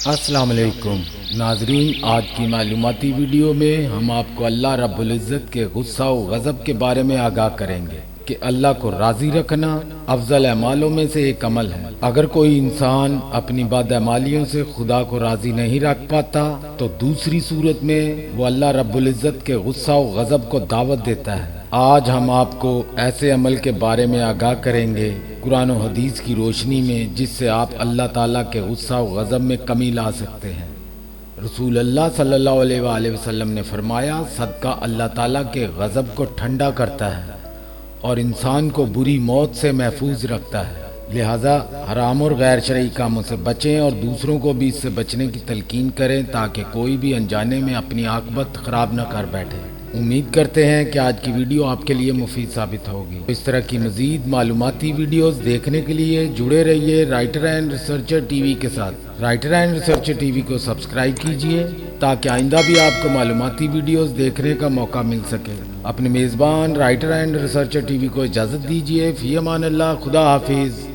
السلام علیکم ناظرین، آج کی معلوماتی ویڈیو میں ہم آپ کو اللہ رب العزت کے غصہ و غضب کے بارے میں آگاہ کریں گے کہ اللہ کو راضی رکھنا افضل اعمالوں میں سے ایک عمل ہے۔ اگر کوئی انسان اپنی بد اعمالیوں سے خدا کو راضی نہیں رکھ پاتا تو دوسری صورت میں وہ اللہ رب العزت کے غصہ و غضب کو دعوت دیتا ہے۔ آج ہم آپ کو ایسے عمل کے بارے میں آگاہ کریں گے قرآن و حدیث کی روشنی میں، جس سے آپ اللہ تعالیٰ کے غصہ و غضب میں کمی لا سکتے ہیں۔ رسول اللہ صلی اللہ علیہ وآلہ وسلم نے فرمایا، صدقہ اللہ تعالیٰ کے غضب کو ٹھنڈا کرتا ہے اور انسان کو بری موت سے محفوظ رکھتا ہے۔ لہذا حرام اور غیر شرعی کاموں سے بچیں اور دوسروں کو بھی اس سے بچنے کی تلقین کریں تاکہ کوئی بھی انجانے میں اپنی عاقبت خراب نہ کر بیٹھے۔ امید کرتے ہیں کہ آج کی ویڈیو آپ کے لیے مفید ثابت ہوگی۔ اس طرح کی مزید معلوماتی ویڈیوز دیکھنے کے لیے جڑے رہیے writer and researcher T V کے ساتھ۔ Writer and researcher T V کو سبسکرائب کیجئے تاکہ آئندہ بھی آپ کو معلوماتی ویڈیوز دیکھنے کا موقع مل سکے۔ اپنے میزبان writer and researcher T V کو اجازت دیجیے۔ فی امان اللہ، خدا حافظ۔